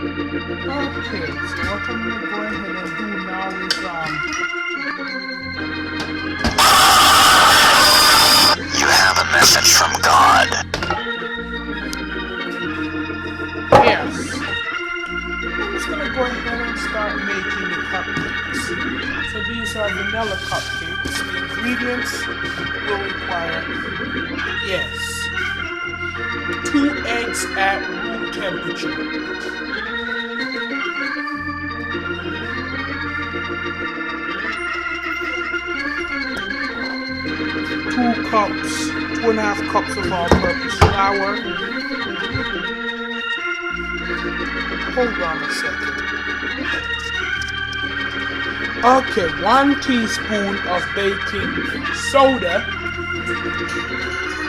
Okay, so what I'm gonna go ahead and do now is You have a message from God. yes. I'm just gonna go ahead and start making the cupcakes. So these are vanilla cupcakes. The ingredients will require, yes, 2 eggs at room temperature. 2 cups, 2.5 cups of all-purpose flour. Hold on a second. Okay, 1 teaspoon of baking soda,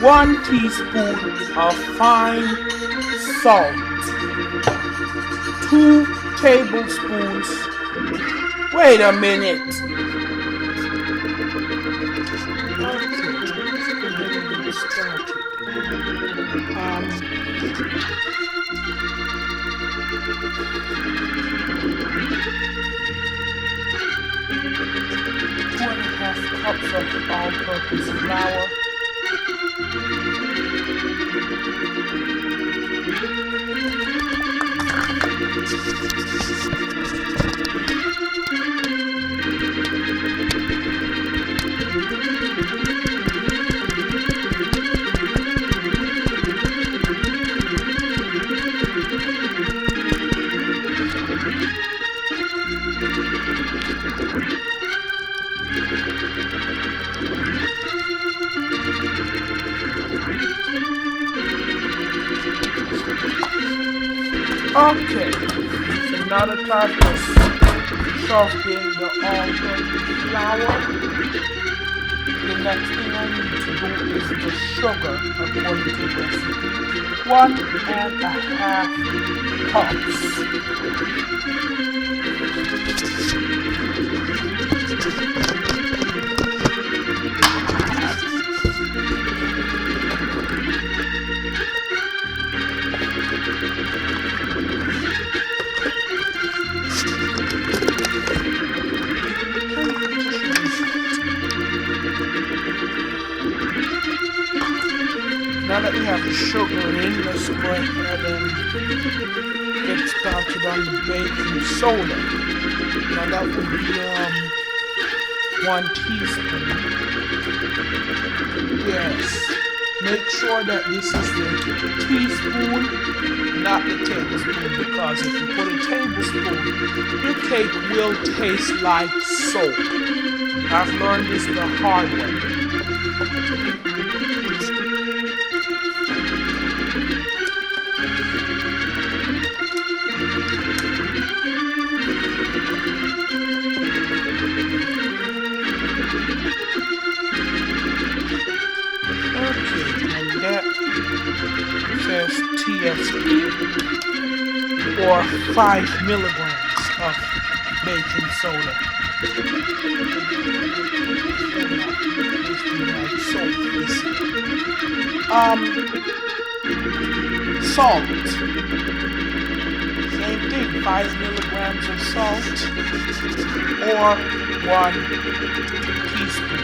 1 teaspoon of fine salt, 2 tablespoons. Wait a minute. Two and a half cups of all-purpose flour. Okay, so now the time to soak in the all-purpose flour. The next thing I need to do is the sugar according to the recipe. 1.5 cups. Now that we have the sugar in, let's go ahead and get started on the baking soda. Now that would be 1 teaspoon. Yes. Make sure that this is the teaspoon, not the tablespoon, because if you put a tablespoon, your cake will taste like soap. I've learned this the hard way. Says TSP or 5 milligrams of baking soda. Salt. Same thing, 5 milligrams of salt or 1 teaspoon.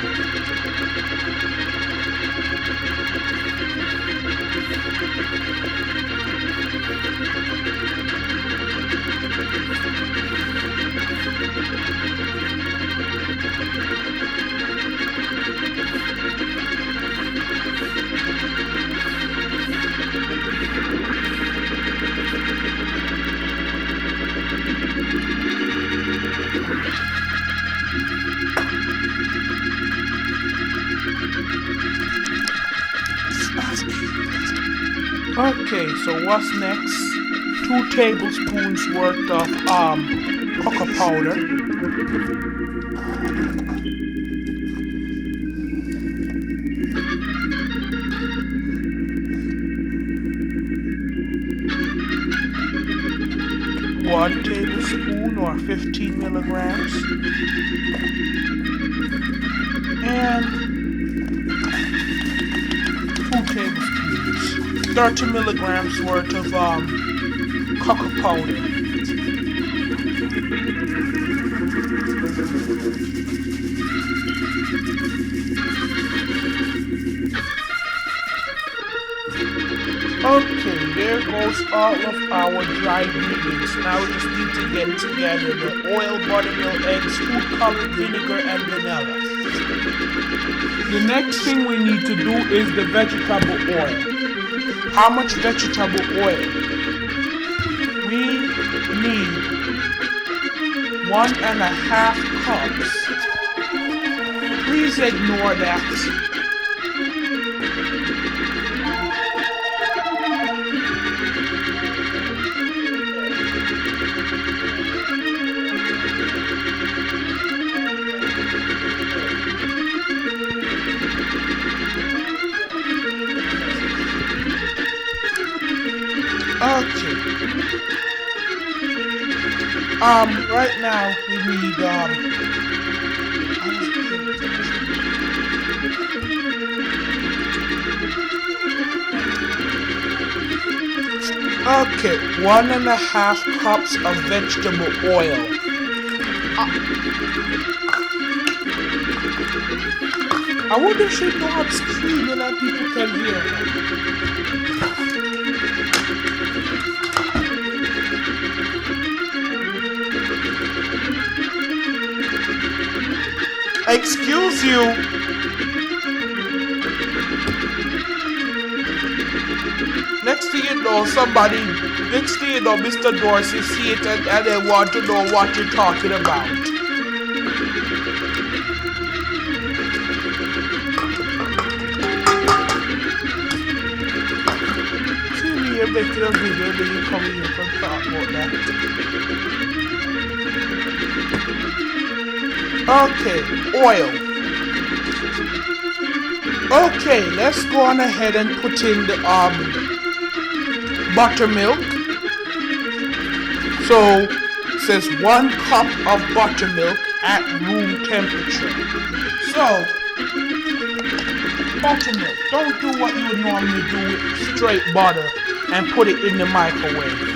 Okay, so what's next? 2 tablespoons worth of cocoa powder. One tablespoon or 15 milligrams. And 2 tablespoons. 30 milligrams worth of cocoa powder. almost all of our dry ingredients. Now we just need to get together the oil, buttermilk, eggs, food coloring, vinegar, and vanilla. The next thing we need to do is the vegetable oil. How much vegetable oil? We need 1.5 cups. Please ignore that. Okay. Right now we need okay, 1.5 cups of vegetable oil. I wonder if she not screaming and people can hear her. Excuse you. Next thing you know, Mr. Dorsey see it and they want to know what you're talking about. See me here making a video, then you come here and talk about that. Okay, oil. Okay, let's go on ahead and put in the buttermilk. So it says 1 cup of buttermilk at room temperature. So buttermilk, don't do what you would normally do with straight butter and put it in the microwave.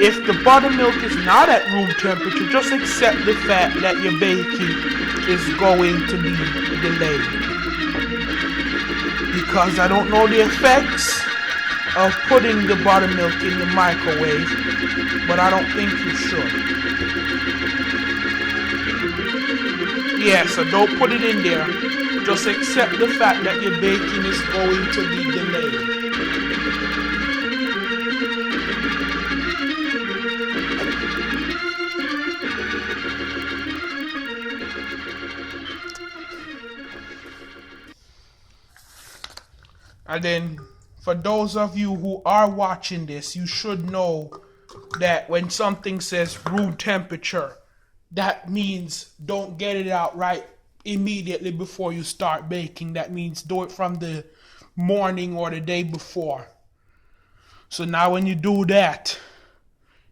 If the buttermilk is not at room temperature, just accept the fact that your baking is going to be delayed. Because I don't know the effects of putting the buttermilk in the microwave, but I don't think you should. Yeah, so don't put it in there. Just accept the fact that your baking is going to be delayed. And then, for those of you who are watching this, you should know that when something says room temperature, that means don't get it out right immediately before you start baking. That means do it from the morning or the day before. So now when you do that,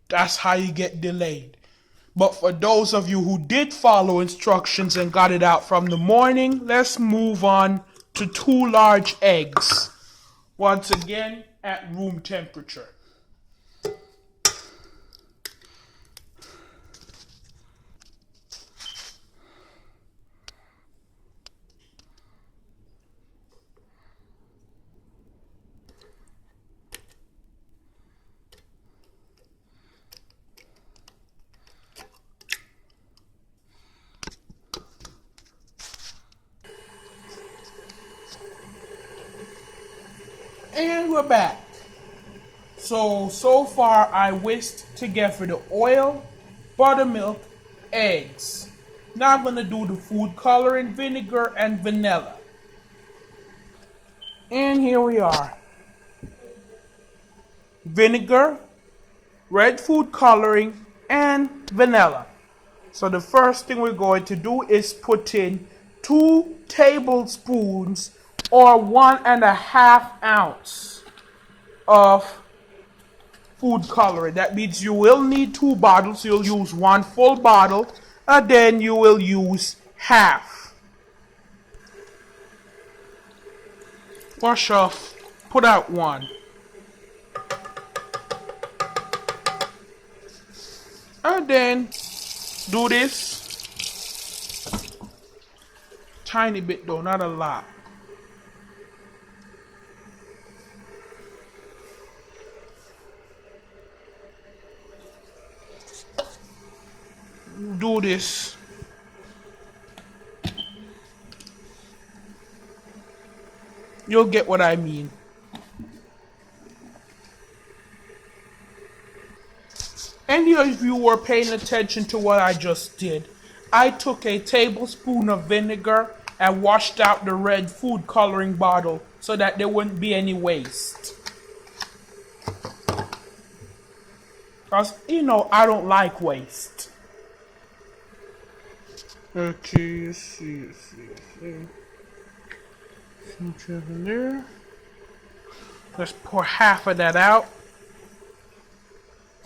that's how you get delayed. But for those of you who did follow instructions and got it out from the morning, let's move on to 2 large eggs. Once again, at room temperature. And we're back. So far I whisked together the oil, buttermilk, eggs. Now I'm going to do the food coloring, vinegar, and vanilla. And here we are. Vinegar, red food coloring, and vanilla. So the first thing we're going to do is put in 2 tablespoons or 1.5 ounce of food coloring. That means you will need 2 bottles. You'll use 1 full bottle, and then you will use half. Wash off, put out 1. And then do this. Tiny bit though, not a lot. do this. You'll get what I mean. Any of you were paying attention to what I just did, I took a tablespoon of vinegar and washed out the red food coloring bottle so that there wouldn't be any waste. Because, you know, I don't like waste. Okay, let's see. Something there. Let's pour half of that out.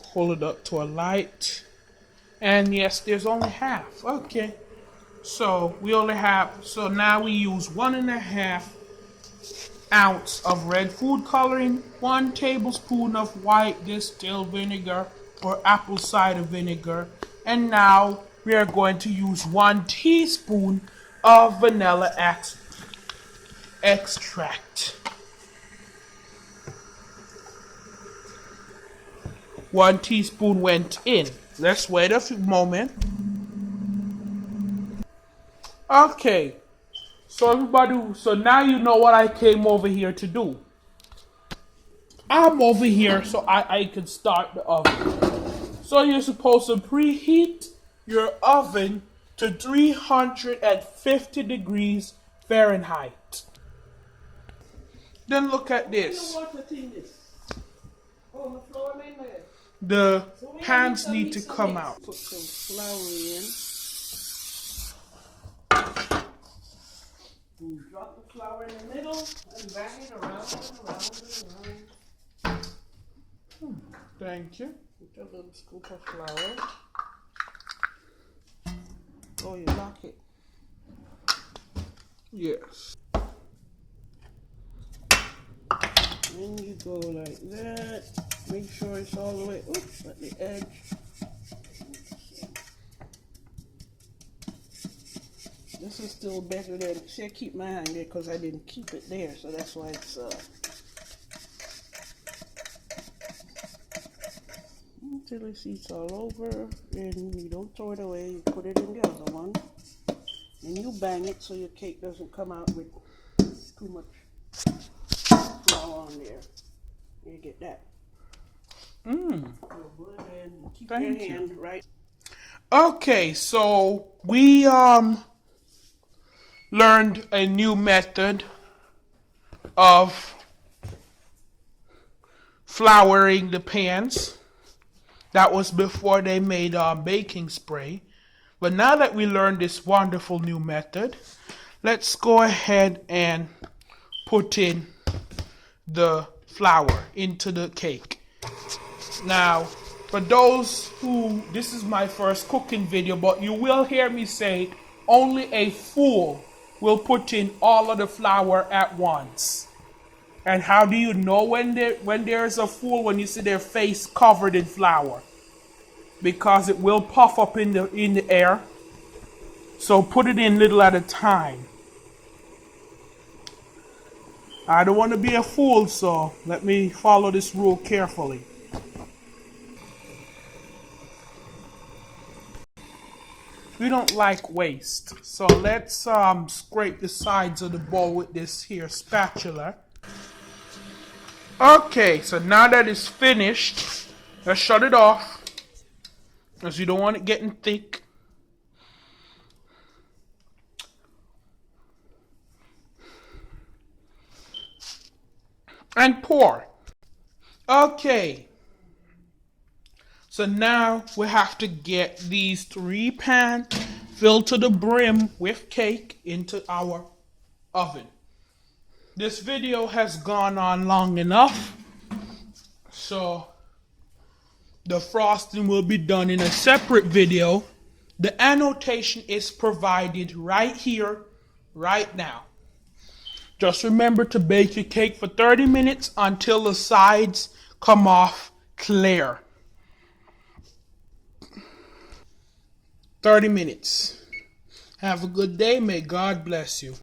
Hold it up to a light. And yes, there's only half. Okay. So we only have, so now we use 1.5 ounce of red food coloring, 1 tablespoon of white distilled vinegar or apple cider vinegar, and now we are going to use 1 teaspoon of vanilla extract. 1 teaspoon went in. Let's wait a few moments. Okay, so everybody, so now you know what I came over here to do. I'm over here so I can start the oven. So you're supposed to preheat your oven to 350 degrees Fahrenheit. Then look at this. The pans need to come out. Put some flour in. Drop the flour in the middle and bang it around and around. Thank you. Put a little scoop of flour. Oh, you lock it. Yes. Then you go like that. Make sure it's all the way. Oops, at the edge. This is still better than, see, I keep my hand there because I didn't keep it there, so that's why it's, until you see it's all over, and you don't throw it away, you put it in the other one, and you bang it so your cake doesn't come out with too much flour on there. You get that. Keep Thank your you. hand right. Okay, so we learned a new method of flouring the pans. That was before they made baking spray. But now that we learned this wonderful new method, let's go ahead and put in the flour into the cake. Now, for those who, this is my first cooking video, but you will hear me say only a fool will put in all of the flour at once. And how do you know when there's a fool? When you see their face covered in flour, because it will puff up in the air. So put it in little at a time. I don't want to be a fool, so let me follow this rule carefully. We don't like waste, so let's scrape the sides of the bowl with this here spatula. Okay, so now that it's finished, let's shut it off, because you don't want it getting thick. And pour. Okay. So now we have to get these 3 pans filled to the brim with cake into our oven. This video has gone on long enough, so the frosting will be done in a separate video. The annotation is provided right here, right now. Just remember to bake your cake for 30 minutes until the sides come off clear. 30 minutes. Have a good day. May God bless you.